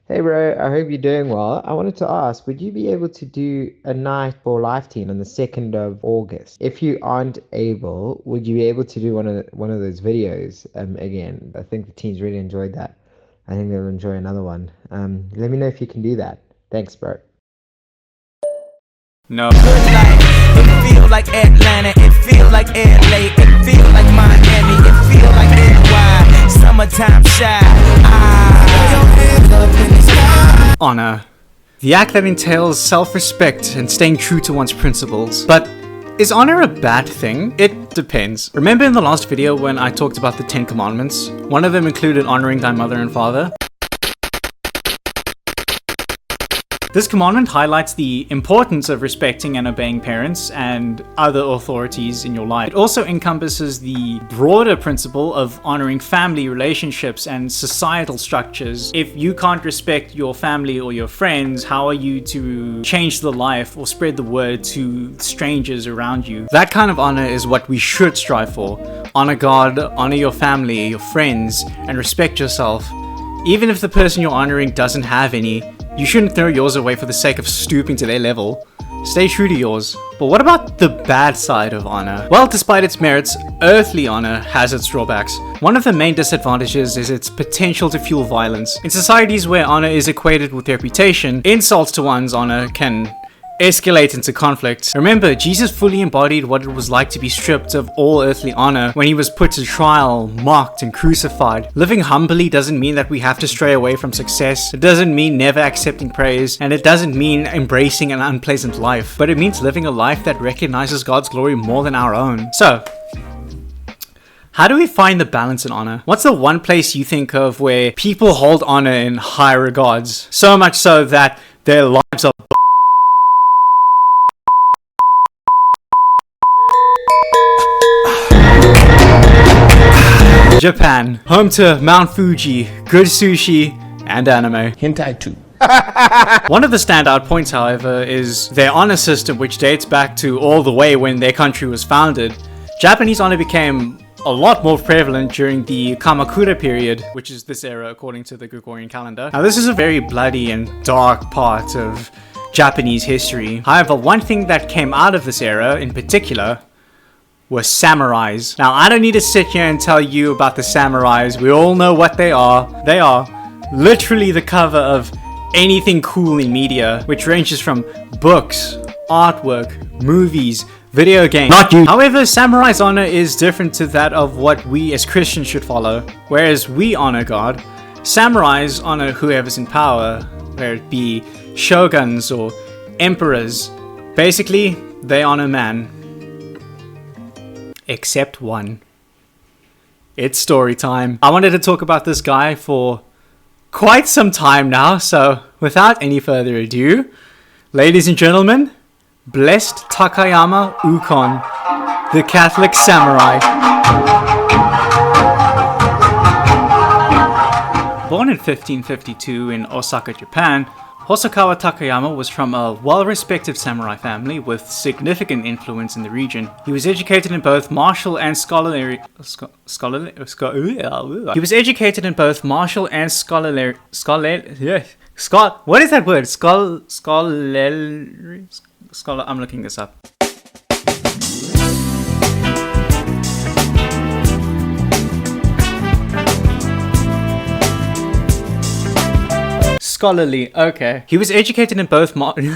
Hey bro, I hope you're doing well. I wanted to ask, would you be able to do a night for Life Teen on the 2nd of August? If you aren't able, would you be able to do one of those videos again? I think the teens really enjoyed that. I think they'll enjoy another one. Let me know if you can do that. Thanks, bro. No. Good life. It feel like Atlanta. It feel like LA. It feel like Miami. It feel like NY. Summertime shy. Honor. The act that entails self-respect and staying true to one's principles. But is honor a bad thing? It depends. Remember in the last video when I talked about the 10 commandments? One of them included honoring thy mother and father. This commandment highlights the importance of respecting and obeying parents and other authorities in your life. It also encompasses the broader principle of honoring family relationships and societal structures. If you can't respect your family or your friends, how are you to change the life or spread the word to strangers around you? That kind of honor is what we should strive for. Honor God, honor your family, your friends, and respect yourself. Even if the person you're honoring doesn't have any, you shouldn't throw yours away for the sake of stooping to their level. Stay true to yours. But what about the bad side of honor? Well, despite its merits, earthly honor has its drawbacks. One of the main disadvantages is its potential to fuel violence. In societies where honor is equated with reputation, insults to one's honor can escalate into conflict. Remember, Jesus fully embodied what it was like to be stripped of all earthly honor when he was put to trial, mocked, and crucified. Living humbly doesn't mean that we have to stray away from success. It doesn't mean never accepting praise, and it doesn't mean embracing an unpleasant life. But it means living a life that recognizes God's glory more than our own. So, how do we find the balance in honor? What's the one place you think of where people hold honor in high regards? So much so that their lives are Japan, home to Mount Fuji, good sushi, and anime. Hentai too. One of the standout points, however, is their honor system, which dates back to all the way when their country was founded. Japanese honor became a lot more prevalent during the Kamakura period, which is this era according to the Gregorian calendar. Now, this is a very bloody and dark part of Japanese history. However, one thing that came out of this era in particular were samurais. Now, I don't need to sit here and tell you about the samurais. We all know what they are. They are literally the cover of anything cool in media, which ranges from books, artwork, movies, video games. Not you. However, samurai's honor is different to that of what we as Christians should follow. Whereas we honor God, samurais honor whoever's in power, whether it be shoguns or emperors. Basically, they honor man. Except one. It's story time. I wanted to talk about this guy for quite some time now, so without any further ado, ladies and gentlemen, Blessed Takayama Ukon, the Catholic samurai. Born in 1552 in Osaka, Japan, Hosokawa Takayama was from a well-respected samurai family with significant influence in the region. He was educated in both martial and scholarly. He was educated in both martial and scholarly. What is that word? Scholar. I'm looking this up. Scholarly, okay. He was educated in both martial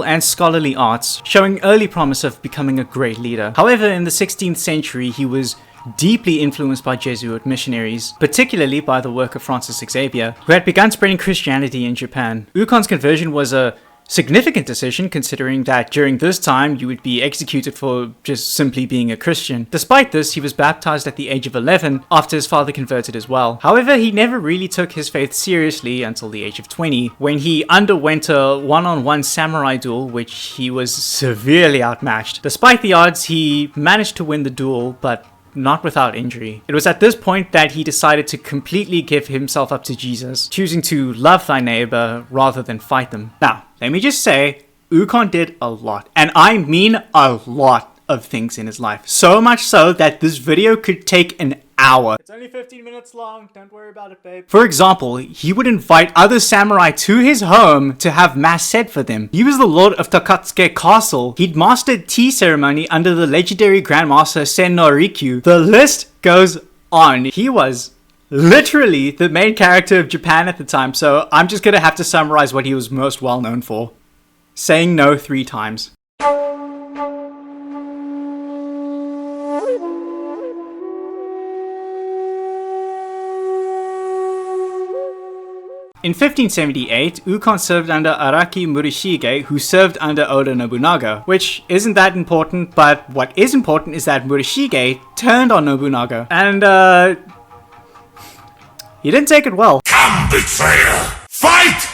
and scholarly arts, showing early promise of becoming a great leader. However, in the 16th century, he was deeply influenced by Jesuit missionaries, particularly by the work of Francis Xavier, who had begun spreading Christianity in Japan. Ukon's conversion was a significant decision, considering that during this time you would be executed for just simply being a Christian. Despite this, he was baptized at the age of 11 after his father converted as well. However, he never really took his faith seriously until the age of 20, when he underwent a one-on-one samurai duel, which he was severely outmatched. Despite the odds, he managed to win the duel, but not without injury. It was at this point that he decided to completely give himself up to Jesus, choosing to love thy neighbor rather than fight them. Now, let me just say, Ukon did a lot, and I mean a lot of things in his life. So much so that this video could take an hour. It's only 15 minutes long, don't worry about it, babe. For example, he would invite other samurai to his home to have mass said for them. He was the lord of Takatsuke Castle. He'd mastered tea ceremony under the legendary Grandmaster Sen no Rikyu. The list goes on. He was literally the main character of Japan at the time, so I'm just gonna have to summarize what he was most well known for. Saying no 3 times. In 1578, Ukon served under Araki Murashige, who served under Oda Nobunaga, which isn't that important, but what is important is that Murashige turned on Nobunaga, and he didn't take it well. Come, betrayer! Fight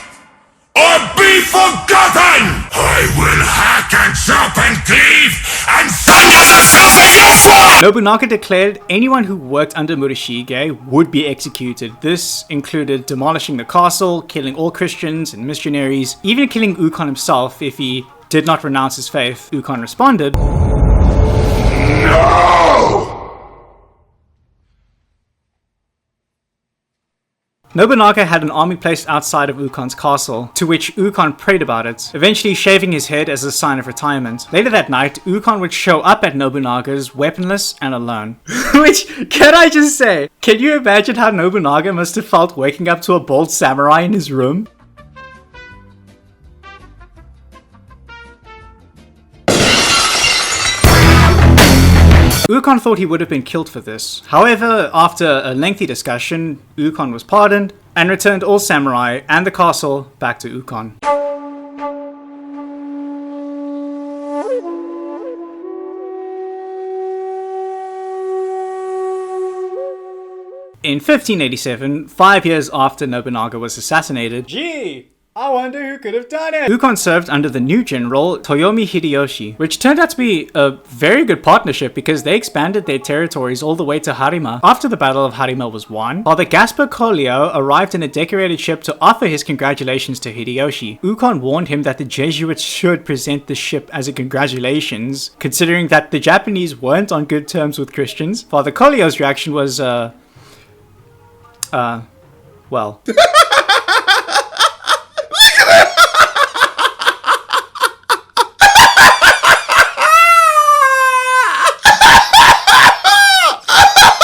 or be forgotten! I will hack and chop and cleave and finish yourself in your form! Nobunaga declared anyone who worked under Murashige would be executed. This included demolishing the castle, killing all Christians and missionaries, even killing Ukon himself if he did not renounce his faith. Ukon responded, No! Nobunaga had an army placed outside of Ukon's castle, to which Ukon prayed about it, eventually shaving his head as a sign of retirement. Later that night, Ukon would show up at Nobunaga's weaponless and alone. Which, can I just say, can you imagine how Nobunaga must have felt waking up to a bald samurai in his room? Ukon thought he would have been killed for this. However, after a lengthy discussion, Ukon was pardoned and returned all samurai and the castle back to Ukon. In 1587, 5 years after Nobunaga was assassinated, I wonder who could have done it! Ukon served under the new general, Toyomi Hideyoshi, which turned out to be a very good partnership because they expanded their territories all the way to Harima after the Battle of Harima was won. While the Gaspar Collio arrived in a decorated ship to offer his congratulations to Hideyoshi, Ukon warned him that the Jesuits should present the ship as a congratulations, considering that the Japanese weren't on good terms with Christians. Father Collio's reaction was, well...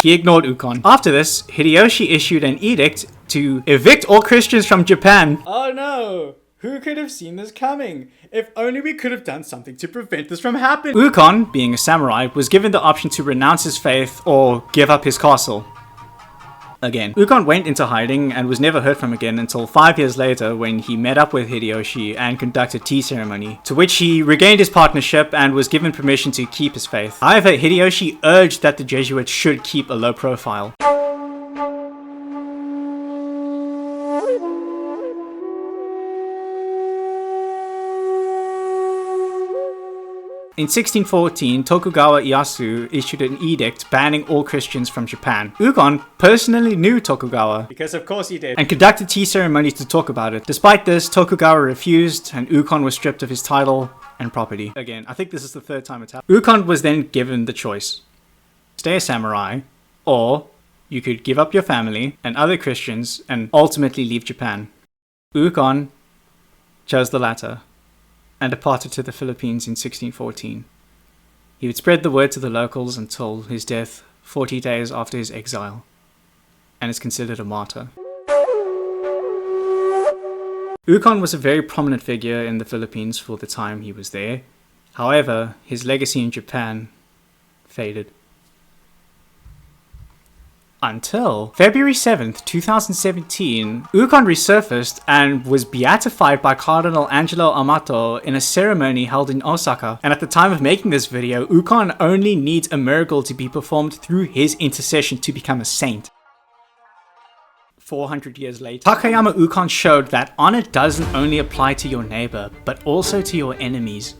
He ignored Ukon. After this, Hideyoshi issued an edict to evict all Christians from Japan. Oh no! Who could have seen this coming? If only we could have done something to prevent this from happening. Ukon, being a samurai, was given the option to renounce his faith or give up his castle. Again, Ukon went into hiding and was never heard from again until 5 years later when he met up with Hideyoshi and conducted tea ceremony, to which he regained his partnership and was given permission to keep his faith. However, Hideyoshi urged that the Jesuits should keep a low profile. In 1614, Tokugawa Ieyasu issued an edict banning all Christians from Japan. Ukon personally knew Tokugawa, because of course he did, and conducted tea ceremonies to talk about it. Despite this, Tokugawa refused, and Ukon was stripped of his title and property. Again, I think this is the 3rd time it's happened. Ukon was then given the choice. Stay a samurai, or you could give up your family and other Christians and ultimately leave Japan. Ukon chose the latter, and departed to the Philippines in 1614. He would spread the word to the locals until his death 40 days after his exile, and is considered a martyr. Ukon was a very prominent figure in the Philippines for the time he was there. However, his legacy in Japan faded. Until February 7th, 2017, Ukon resurfaced and was beatified by Cardinal Angelo Amato in a ceremony held in Osaka. And at the time of making this video, Ukon only needs a miracle to be performed through his intercession to become a saint. 400 years later, Takayama Ukon showed that honor doesn't only apply to your neighbor, but also to your enemies.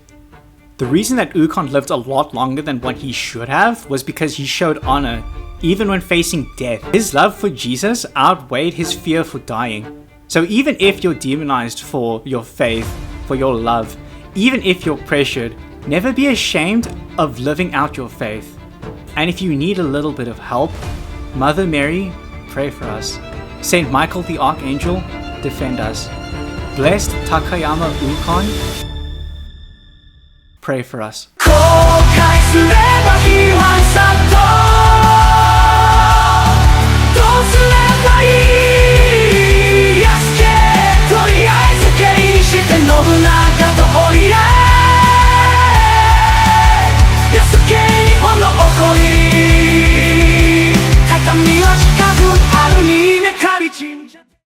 The reason that Ukon lived a lot longer than what he should have was because he showed honor even when facing death. His love for Jesus outweighed his fear for dying. So even if you're demonized for your faith, for your love, even if you're pressured, never be ashamed of living out your faith. And if you need a little bit of help, Mother Mary, pray for us. Saint Michael the Archangel, defend us. Blessed Takayama Ukon, pray for us. 後悔すれば批判殺到